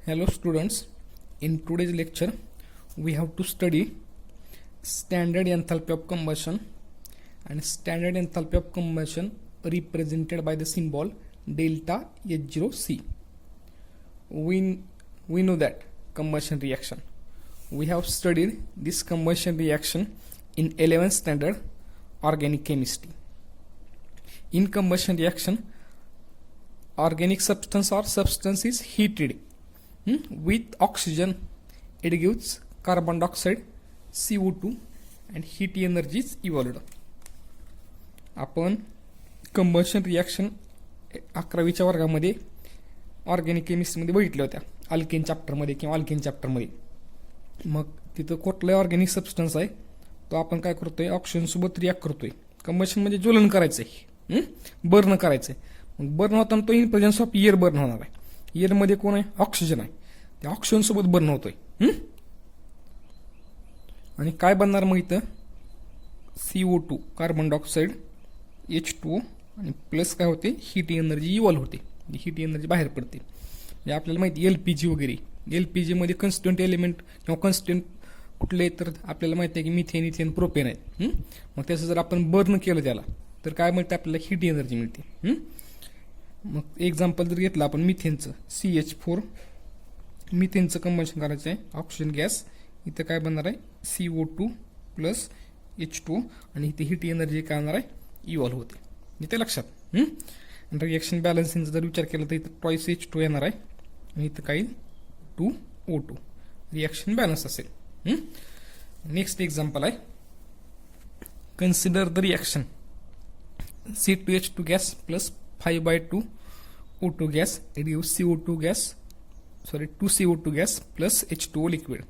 Hello students, in today's lecture we have to study standard enthalpy of combustion and standard enthalpy of combustion represented by the symbol delta H0C. We know that combustion reaction. We have studied this combustion reaction in 11th standard organic chemistry. In combustion reaction, organic substance or substance is heated with oxygen. It gives carbon dioxide, CO2 and heat energy is evolved. आपण combustion reaction 11वीच्या वर्गामध्ये organic केमिस्ट्रीमध्ये बघितल्या होत्या, alkane चॅप्टरमध्ये किंवा alkane चॅप्टरमध्ये. मग तिथं कुठलाही organic substance आहे तो आपण काय करतोय, ऑक्सिजन सोबत रिॲक्ट करतोय. कंबशन म्हणजे ज्वलन करायचंय, बर्न करायचंय. मग बर्न होताना तो in presence of air burn होणार आहे. एअरमध्ये कोण आहे, ऑक्सिजन आहे. त्या ऑक्सिजन सोबत बर्न होतोय. आणि काय बनणार मग इथं, CO2 कार्बन डायऑक्साईड, H2O आणि प्लस काय होते, हीट एनर्जी इव्हॉल्व होते. हीट एनर्जी बाहेर पडते. म्हणजे आपल्याला माहिती LPG वगैरे, LPG मध्ये कन्स्टिट्युएंट एलिमेंट किंवा कन्स्टिट्युएंट कुठले तर आपल्याला माहिती आहे की मिथेन, इथेन, प्रोपेन आहेत. मग त्याचं जर आपण बर्न केलं त्याला तर काय मिळते, आपल्याला हीट एनर्जी मिळते. मग एक्झाम्पल जर घेतलं आपण मिथेनचं, CH4, मिथेनचं कंबशन करायचं आहे, ऑक्सिजन गॅस. इथं काय बनणार आहे, CO2 प्लस H2 आणि इथे हीट एनर्जी काय होणार आहे, इव्हॉल्व होते. इथे लक्षात. रिएक्शन बॅलन्सिंगचा जर विचार केला तर इथं ट्वाईस H2 येणार आहे आणि इथं काही 2O2 रिएक्शन बॅलन्स असेल. नेक्स्ट एक्झाम्पल आहे, consider the reaction C2H2 gas plus 5/2 O2 gas. It gives two CO2 gas plus H2O liquid.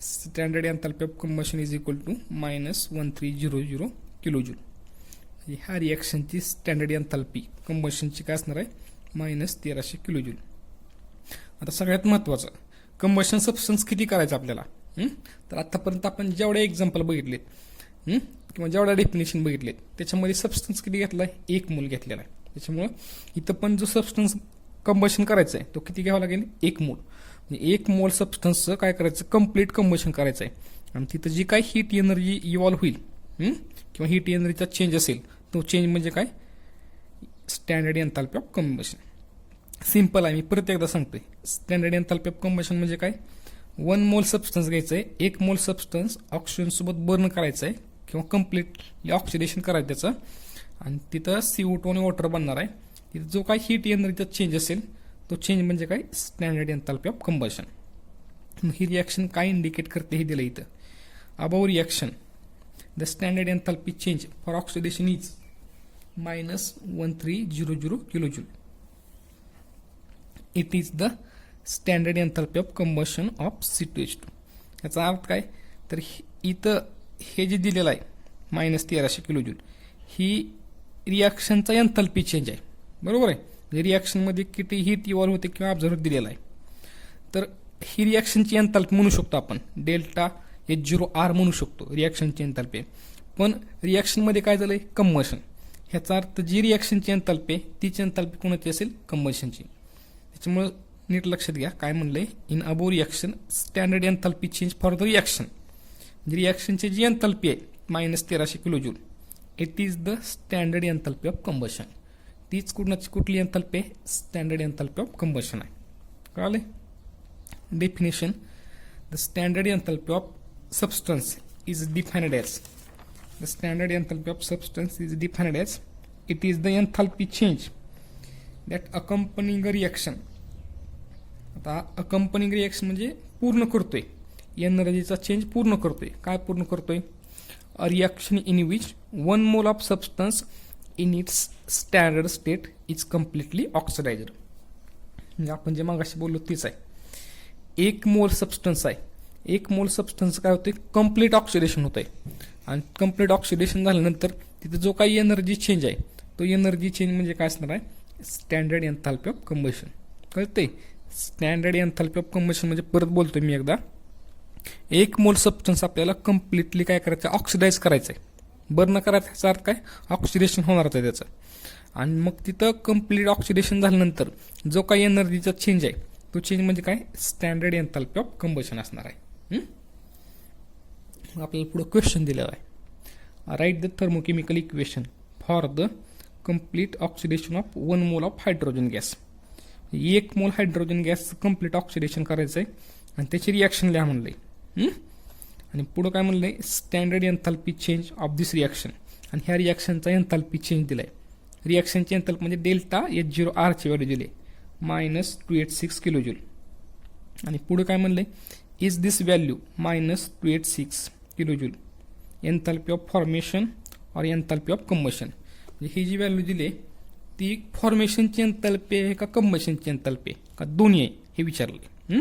Standard enthalpy of combustion is equal to -1300 kilojoule. ह्या रिॲक्शनची standard enthalpy कंबशनची काय असणार आहे, -1300 kilojoule. आता सगळ्यात महत्त्वाचं, combustion substance किती करायचं आपल्याला. तर आतापर्यंत आपण जेवढे एक्झाम्पल बघितलेत किंवा जेवढ्या डेफिनेशन बघितलेत त्याच्यामध्ये सबस्टन्स किती घेतलाय, 1 मोल घेतलेला आहे. त्याच्यामुळं इथं पण जो सबस्टन्स कंबशन करायचं आहे तो किती घ्यावा लागेल, 1 मोल. म्हणजे 1 मोल सबस्टन्सचं काय करायचं, कम्प्लीट कंबशन करायचं आहे. आणि तिथं जी काय हीट एनर्जी इव्हॉल्व होईल किंवा हीट एनर्जीचा चेंज असेल तो चेंज म्हणजे काय, standard enthalpy of combustion. Simple आहे, मी परत एकदा सांगतोय. स्टँडर्ड एन्थाल्पी ऑफ कंबशन म्हणजे काय, 1 मोल सबस्टन्स घ्यायचं आहे, 1 मोल सबस्टन्स ऑक्सिजन सोबत बर्न करायचं आहे किंवा कम्प्लीटली ऑक्सिडेशन करायचं त्याचं. आणि तिथं CO2 आणि वॉटर बनणार आहे. तिथं जो काय हीट एनर्जीचा चेंज असेल तो चेंज म्हणजे काय, standard enthalpy of combustion. He reaction काय इंडिकेट करते हे दिलं इथं. Above reaction, the standard enthalpy change for oxidation is -1300 kilojoule. It is the standard enthalpy of combustion of C2H2. याचा अर्थ काय, तर इथं हे जे दिलेलं आहे -1300 किलोजूल, ही रिॲक्शनचा एन्थाल्पी चेंज आहे, बरोबर आहे. म्हणजे रिॲक्शनमध्ये किती हीट इव्हॉल्व होते किंवा ऑब्झर्व्ह दिलेला आहे. तर ही रिॲक्शनची एन्थाल्पी म्हणू शकतो आपण, डेल्टा H0R म्हणू शकतो रिॲक्शनची एन्थाल्पी. पण रिॲक्शनमध्ये काय झालंय, कंबशन. ह्याचा अर्थ जी रिॲक्शनची एन्थाल्पी तीच एन्थाल्पी कोणाची असेल, कंबशनची. त्याच्यामुळे नीट लक्षात घ्या काय म्हणलंय, in above reaction standard enthalpy change for the reaction. रिॲक्शनची जी एन्थाल्पी आहे -1300 kilojoule, it is the standard enthalpy of combustion. तीच कुठली एन्थाल्पी आहे, स्टँडर्ड एन्थाल्पी ऑफ कंबशन आहे. कळाले. Definition, the standard enthalpy of substance is defined as, the standard enthalpy of substance is defined as, it is the enthalpy change that accompanying reaction. आता accompanying reaction म्हणजे पूर्ण करतोय, एनर्जीचा change पूर्ण करतोय. काय पूर्ण करतोय, a reaction in which 1 mole of substance in its standard state is completely oxidized. म्हणजे आपण जे मागाशी बोललो तेच आहे. 1 मोल सबस्टन्स आहे, 1 मोल सबस्टन्स काय होते, कम्प्लीट ऑक्सिडेशन होत आहे. आणि कम्प्लीट ऑक्सिडेशन झाल्यानंतर तिथे जो काही एनर्जी चेंज आहे तो एनर्जी चेंज म्हणजे काय असणार आहे, स्टँडर्ड एन्थाल्पी ऑफ कंबशन. कळते. स्टँडर्ड एन्थाल्पी ऑफ कंबशन म्हणजे परत बोलतोय मी एकदा, 1 मोल सबस्टन्स आपल्याला कम्प्लिटली काय करायचं, ऑक्सिडाइज करायचं आहे, बर्न करायचा. याचा अर्थ काय, ऑक्सिडेशन होणार आहे त्याचं. आणि मग तिथं कम्प्लीट ऑक्सिडेशन झाल्यानंतर जो काही एनर्जीचा चेंज आहे तो चेंज म्हणजे काय, स्टँडर्ड एन्थाल्पी ऑफ कंबशन असणार आहे. आपल्याला पुढे क्वेश्चन दिलेला आहे, write the thermochemical equation for the complete oxidation of 1 mole of hydrogen gas. 1 mole hydrogen गॅसचं कंप्लीट ऑक्सिडेशन करायचं आहे आणि त्याची रिॲक्शन लिहा म्हणलंय. आणि पुढं काय म्हणलंय, standard enthalpy change of this reaction, आणि ह्या रिॲक्शनचा एन्थाल्पी चेंज दिलाय. रिॲक्शनची एन्थाल्पी म्हणजे डेल्टा H0R ची व्हॅल्यू दिली -286 किलोजूल. आणि पुढे काय म्हणलंय, is this value -286 kilojoule enthalpy of formation और एन्थाल्पी ऑफ कंबशन. म्हणजे ही जी व्हॅल्यू दिली ती फॉर्मेशनची एन्थाल्पी आहे का कंबशनची एन्थाल्पी आहे का दोन्ही आहे हे विचारले.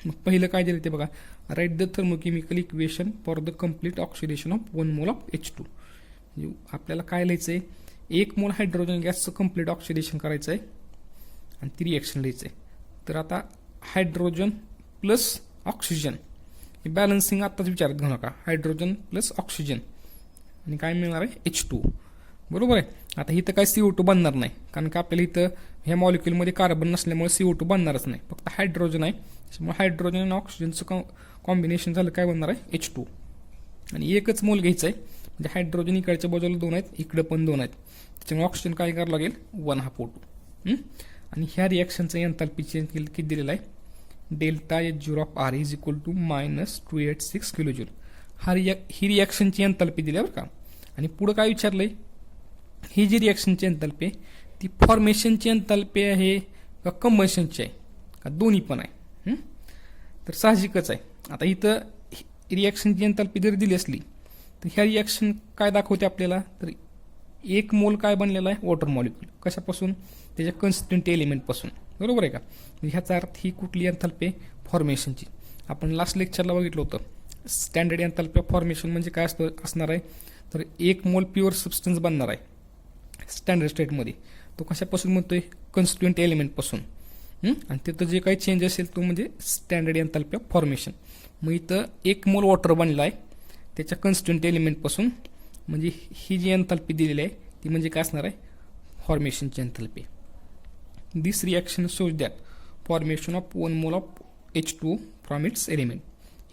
मग पहिलं काय दिलं ते बघा, write the thermochemical equation for the complete oxidation of 1 mole of H2. म्हणजे आपल्याला काय लिहायचं आहे, 1 मोल हायड्रोजन गॅसचं कम्प्लीट ऑक्सिडेशन करायचं आहे आणि ती रिॲक्शन लिहायचं आहे. तर आता हायड्रोजन प्लस ऑक्सिजन हे बॅलन्सिंग आत्ताच विचारात घेऊ नका, हायड्रोजन प्लस ऑक्सिजन आणि काय मिळणार आहे H2, बरोबर आहे. आता इथं काय CO2 बनणार नाही, कारण का आपल्याला इथं ह्या मॉलिक्युलमध्ये कार्बन नसल्यामुळे CO2 बनणारच नाही, फक्त हायड्रोजन आहे. त्याच्यामुळे हायड्रोजन आणि ऑक्सिजनचं कॉम्बिनेशन झालं काय बनणार आहे H2. आणि एकच मोल घ्यायचं आहे, म्हणजे हायड्रोजन इकडच्या बाजूला 2 आहेत, इकडं पण 2 आहेत, त्याच्यामुळे ऑक्सिजन काय करावं लागेल 1/2O2. आणि ह्या रिॲक्शनचं एन्थाल्पी चेंज किती दिलेला आहे, delta H0R is equal to -286 kilojoule. ही रिॲक्शनची एन्थाल्पी दिली बरं का. आणि पुढं काय विचारलंय, ही जी रिॲक्शनची एन्थाल्पी आहे ती फॉर्मेशनची एन्थाल्पी आहे का कंबशनची आहे का दोन्ही पण आहे. तर साहजिकच आहे. आता इथं रिॲक्शनची एन्थाल्पी जर दिली असली तर ह्या रिॲक्शन काय दाखवते आपल्याला, तर 1 मोल काय बनलेला आहे वॉटर मॉलिक्यूल, कशापासून, त्याच्या कन्स्टिट्युएंट एलिमेंटपासून, बरोबर आहे का. ह्याचा अर्थ ही कुठली एन्थाल्पी आहे, फॉर्मेशनची. आपण लास्ट लेक्चरला बघितलं होतं स्टँडर्ड एन्थाल्पी ऑफ फॉर्मेशन म्हणजे काय असणार आहे, तर 1 मोल प्युअर सबस्टन्स बनणार आहे स्टँडर्ड स्टेटमध्ये, तो कशापासून म्हणतोय, कन्स्टिट्युएंट एलिमेंटपासून. आणि तिथं जे काही चेंज असेल तो म्हणजे स्टँडर्ड एन्थाल्पी ऑफ फॉर्मेशन. मग इथं 1 मोल वॉटर बनला आहे त्याच्या कन्स्टिट्युएंट एलिमेंटपासून, म्हणजे ही जी एन्थाल्पी दिलेली आहे ती म्हणजे काय असणार आहे, फॉर्मेशनची enthalpy. This reaction shows that formation of 1 mole of H2 from its element.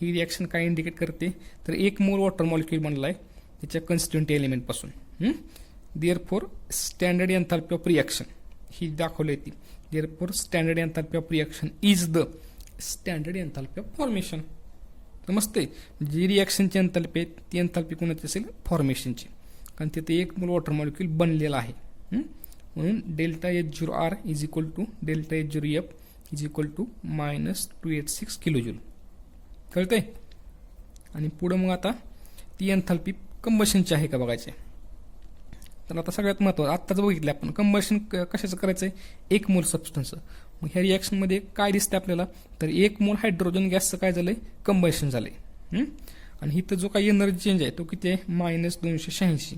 ही रिॲक्शन काय इंडिकेट करते, तर 1 मोल वॉटर मॉलिक्यूल बनला आहे त्याच्या कन्स्टिट्युएंट एलिमेंटपासून. Therefore standard enthalpy of reaction ही दाखवली ती, therefore standard enthalpy of reaction is the standard enthalpy of formation. तर मस्त आहे, जी रिॲक्शनची एन्थाल्पी आहे ती एन्थाल्पी कोणाची असेल, फॉर्मेशनची, कारण तिथे 1 मोल वॉटर मॉलिक्यूल बनलेला आहे. म्हणून delta H0R is equal to delta H0F is equal to -286 kilojoule. कळतंय. आणि पुढं मग आता ती एन्थाल्पी कंबशनची आहे का बघायचे. तर आता सगळ्यात महत्त्वाचं आत्ताच बघितलं आपण, कंबशन कशाचं करायचं आहे, 1 मोल सबस्टन्सचं. मग ह्या रिॲक्शनमध्ये काय दिसतं आपल्याला, तर 1 मोल हायड्रोजन गॅसचं काय झालंय, कंबशन झालंय. आणि इथं जो काही एनर्जी चेंज आहे तो किती आहे, -286.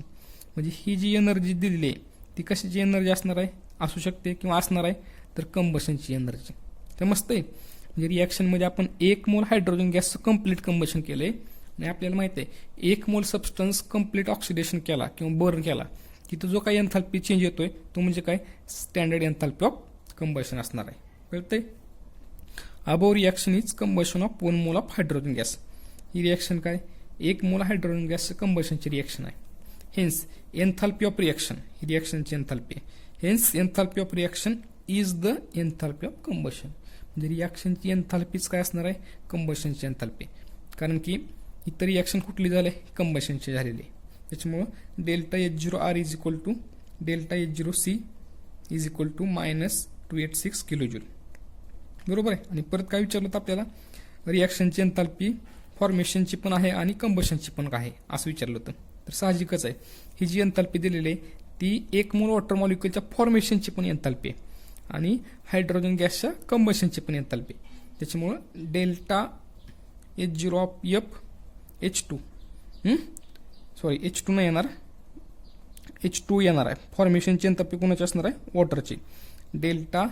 म्हणजे ही जी एनर्जी दिलेली आहे ती कशाची एनर्जी असणार आहे, असू शकते किंवा असणार आहे, तर कंबशनची एनर्जी. तर मस्त आहे. म्हणजे रिॲक्शनमध्ये आपण 1 मोल हायड्रोजन गॅसचं कम्प्लीट कंबशन केलं आहे आणि आपल्याला माहिती आहे 1 मोल सबस्टन्स कम्प्लीट ऑक्सिडेशन केला किंवा बर्न केला तिथं जो काही एन्थाल्पी चेंज येतोय तो म्हणजे काय, स्टँडर्ड एन्थाल्पी ऑफ कंबशन असणार आहे. कळतंय. Above reaction is combustion of 1 mole of hydrogen gas. ही रिॲक्शन काय, 1 मोल हायड्रोजन गॅसचं कंबशनची रिॲक्शन आहे. हेन्स एन्थाल्पी ऑफ रिॲक्शन ही रिॲक्शनची एन्थाल्पी आहे. Hence enthalpy of reaction is the enthalpy of combustion. म्हणजे रिॲक्शनची एन्थाल्पीच काय असणार आहे, कंबशनची एन्थाल्पी. कारण की इतर रिॲक्शन कुठली झाली, कंबशनची झालेली. त्याच्यामुळं delta H0R is equal to delta H0C is equal to -286 kilojoule. बरोबर आहे. आणि परत काय विचारलं होतं आपल्याला, रिॲक्शनची एन्थाल्पी फॉर्मेशनची पण आहे आणि कंबशनची पण आहे असं विचारलं होतं. तर साहजिकच आहे, ही जी एन्थाल्पी दिलेली आहे ती 1 मोल वॉटर मॉलिक्यूलच्या फॉर्मेशनची पण एन्थाल्पी आहे आणि हायड्रोजन गॅसच्या कंबशनची पण एन्थाल्पी. त्याच्यामुळं delta H0F H2 sorry H2 नाही येणार, H2 येणार आहे. फॉर्मेशनची एन्थाल्पी कोणाची असणार आहे, वॉटरची. Delta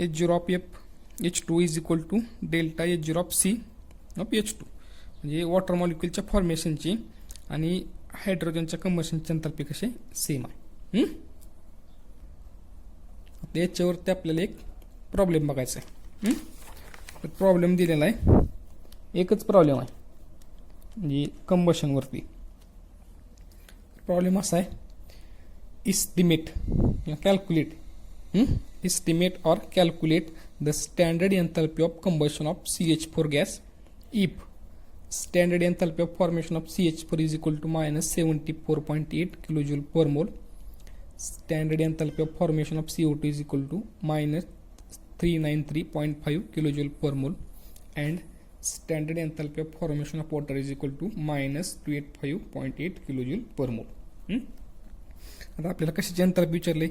H0F H2 is equal to delta H0C of H2. म्हणजे वॉटर मॉलिक्यूलच्या फॉर्मेशनची आणि हायड्रोजनच्या कंबशनची एन्थाल्पी कशी सेम आहे. आपल्या याच्यावरती आपल्याला एक प्रॉब्लेम बघायचा आहे. तर प्रॉब्लेम दिलेला आहे, एकच प्रॉब्लेम आहे म्हणजे कंबशनवरती. प्रॉब्लेम असा आहे, estimate calculate estimate or calculate the standard enthalpy of combustion of CH4 gas if standard enthalpy of formation of CH4 is equal to minus 74.8 kilojoule per mole, standard enthalpy of formation of CO2 is equal to minus 393.5 kilojoule per mole, and standard enthalpy of formation of water is equal to minus 285.8 kilojoule per mole. आता आपल्याला कशाची एंथॅल्पी विचारले,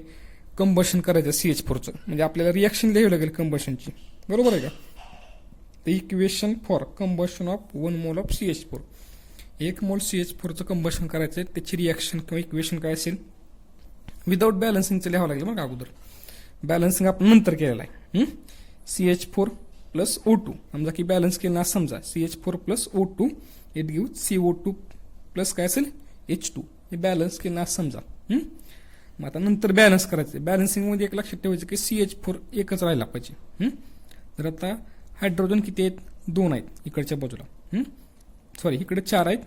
combustion करायचं CH4चं, म्हणजे आपल्याला reaction लिहावी लागेल कंबशनची, बरोबर आहे का. The equation for combustion of 1 mole of CH4, 1 मोल CH4चं कंबशन करायचं आहे, त्याची रिॲक्शन किंवा इक्वेशन काय असेल, विदाऊट बॅलन्सिंगचं लिहावं लागेल मग अगोदर. बॅलन्सिंग आपण नंतर केलेलं आहे. CH4 प्लस O2 समजा की बॅलन्स केलं ना, समजा CH4 plus O2 it give CO2 plus काय असेल H2, हे बॅलन्स केलं ना समजा. मग आता नंतर बॅलन्स करायचं. बॅलन्सिंगमध्ये एक लक्षात ठेवायचं की CH4 एकच राहिला पाहिजे. तर आता हायड्रोजन किती आहेत, 2 आहेत इकडच्या बाजूला, सॉरी इकडे 4 आहेत,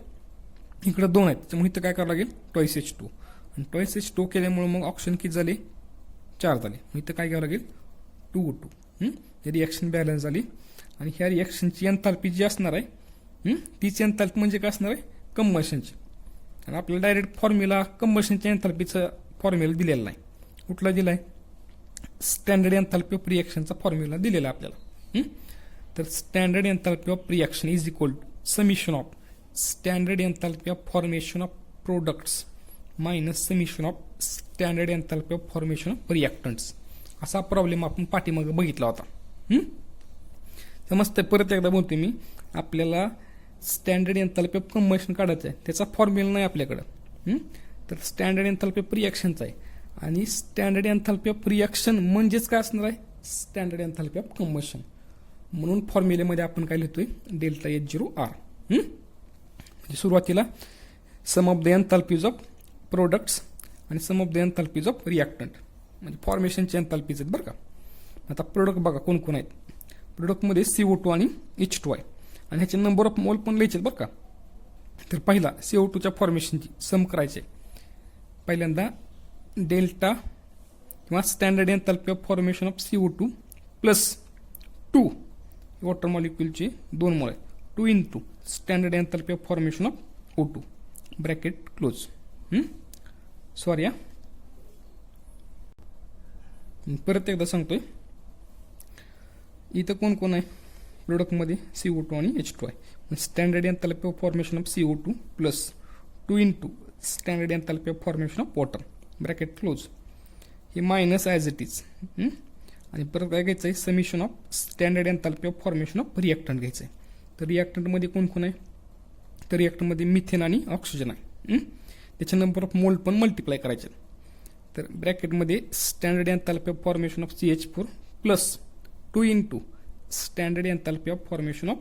इकडे 2 आहेत, त्यामुळे इथं काय करावं लागेल ट्वाईस H2, आणि ट्वाईस H2 केल्यामुळे मग ऑप्शन किती झाले 4 झाले. मग इथं काय घ्यावं लागेल 2O2. रिॲक्शन बॅलन्स झाली, आणि ह्या रिॲक्शनची एंथॅल्पी जी असणार आहे तीच एंथॅल्पी म्हणजे काय असणार आहे कंबशनची. आणि आपल्याला डायरेक्ट फॉर्म्युला कंबशनच्या एंथॅल्पीचं फॉर्म्युला दिलेला नाही. कुठला दिला आहे, स्टँडर्ड एंथॅल्पी ऑफ रिॲक्शनचा फॉर्म्युला दिलेला आहे आपल्याला. तर standard enthalpy of reaction is equal to summation of standard enthalpy of formation of products minus summation of standard enthalpy of formation of reactants. असा प्रॉब्लेम आपण पाठीमागे बघितला होता. समजतंय, परत एकदा बोलते मी, आपल्याला स्टँडर्ड एंथॅल्पी ऑफ कंबशन काढायचं आहे, त्याचा फॉर्म्युला नाही आपल्याकडं. तर स्टँडर्ड एंथॅल्पी ऑफ रिॲक्शनचा आहे, आणि स्टँडर्ड एंथॅल्पी ऑफ रिॲक्शन म्हणजेच काय असणार आहे स्टँडर्ड एंथॅल्पी ऑफ कंबशन. म्हणून फॉर्म्युलेमध्ये आपण काय लिहितोय डेल्टा H0R. म्हणजे सुरुवातीला सम ऑफ द एंथॅल्पीज ऑफ प्रोडक्ट्स आणि सम ऑफ द एंथॅल्पीज ऑफ रिॲक्टंट, म्हणजे फॉर्मेशनचे एंथॅल्पीज आहेत बरं का. आता प्रोडक्ट बघा कोण कोण आहेत. प्रोडक्टमध्ये CO2 आणि H2 आहे, आणि ह्याचे नंबर ऑफ मोल पण लिहायचे बरं का. तर पहिला CO2च्या फॉर्मेशनची सम करायचे. पहिल्यांदा डेल्टा किंवा standard enthalpy of formation of CO2 plus 2 water मॉलिक्युलचे 2 मोल आहेत, 2 into standard enthalpy of formation of O2 bracket close. Sorry परत एकदा सांगतोय, इथं कोण कोण आहे प्रोडक्टमध्ये CO2 आणि H2 आहे. Standard enthalpy of formation of CO2 plus 2 into standard enthalpy of formation of water bracket close. हे मायनस ॲज इट इज, आणि परत काय घ्यायचं आहे summation of standard enthalpy of formation of reactant घ्यायचं आहे. तर रिॲक्टंटमध्ये कोण कोण आहे, तर रिॲक्टंटमध्ये मिथेन आणि ऑक्सिजन आहे. त्याचे नंबर ऑफ मोल पण मल्टिप्लाय करायचे. तर ब्रॅकेटमध्ये standard enthalpy of formation of CH4 plus 2 into standard enthalpy of formation of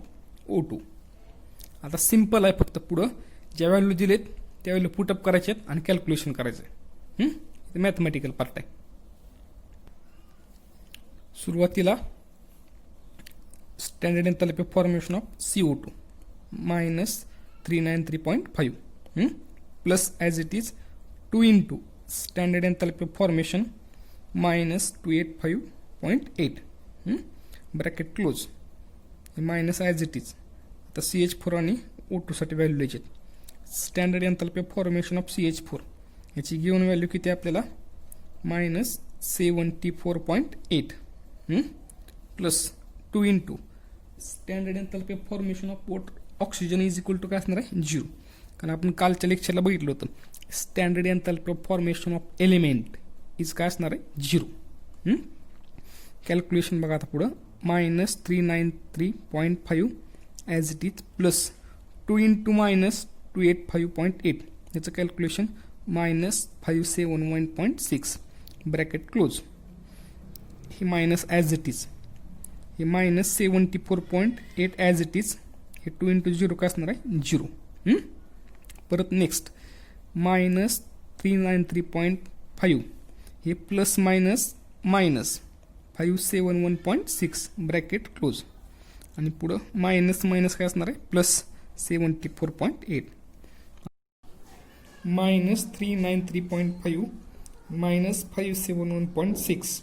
O2. आता सिम्पल आहे, फक्त पुढं ज्या व्हॅल्यू दिलेत त्या व्हॅल्यू पुटअप करायचे आहेत आणि कॅल्क्युलेशन करायचं आहे. मॅथमॅटिकल पार्ट आहे. सुरुवातीला standard enthalpy of formation of CO2 minus 393.5 plus as it is 2 into standard enthalpy of formation minus 285.8 bracket close. Minus as it is. आता CH4 आणि O2 साठी व्हॅल्यू द्यायचे. Standard enthalpy of formation of CH4 याची given value किती आपल्याला minus 74.8 plus 2 into standard enthalpy of formation of oxygen is equal to काय असणार आहे 0. कारण आपण कालच्या लेक्चरला बघितलं होतं standard enthalpy of formation of element is काय असणार आहे 0. कॅल्क्युलेशन बघा आता पुढं minus 393.5 as it is plus 2 into minus 285.8 याचं कॅल्क्युलेशन मायनस 571.6 ब्रॅकेट क्लोज. हे मायनस ॲज इट इज. हे मायनस 74.8 ॲज इट इज. हे 2 इंटू 0 काय असणार आहे 0. परत नेक्स्ट मायनस 393.5 हे plus minus minus 571.6 bracket close आणि पुढं मायनस मायनस काय असणार आहे plus 74.8 minus 393.5 minus 571.6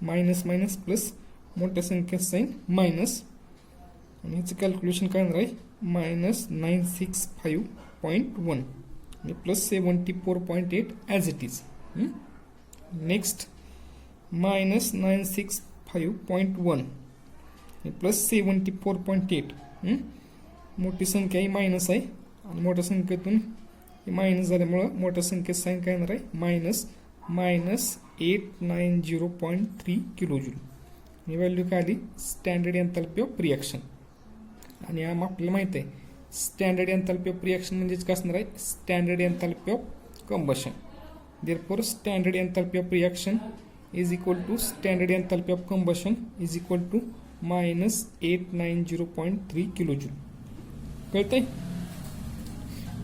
minus minus plus मोठ्या संख्या साईन मायनस आणि ह्याचं कॅल्क्युलेशन काय होणार आहे मायनस 965.1 आणि plus 74.8 as it is. Next minus 965.1 plus 74.8 मोठी संख्या ही मायनस आहे आणि मोठ्या संख्येतून ही मायनस झाल्यामुळं मोठ्या संख्येत साईन काय येणार आहे मायनस 890.3 किलोजूल. ही व्हॅल्यू काय आली स्टँडर्ड एन्थॅल्पी ऑफ रिॲक्शन. आणि आपल्याला माहिती आहे स्टँडर्ड एन्थॅल्पी ऑफ रिॲक्शन म्हणजेच काय असणार आहे standard enthalpy of combustion. Therefore standard enthalpy of reaction is equal to standard enthalpy of combustion is equal to minus 890.3 kilojoule. कळतंय.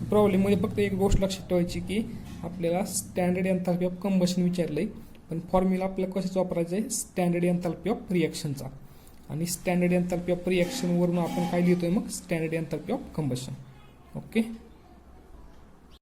प्रॉब्लेममध्ये फक्त एक गोष्ट लक्षात ठेवायची की आपल्याला स्टँडर्ड एन्थॅल्पी ऑफ कंबशन विचारलंय पण फॉर्म्युला आपल्याला कशाचा वापरायचा आहे स्टँडर्ड एन्थॅल्पी ऑफ रिॲक्शनचा. आणि स्टँडर्ड एन्थॅल्पी ऑफ रिॲक्शनवरून आपण काय लिहितोय मग standard enthalpy of combustion. Okay.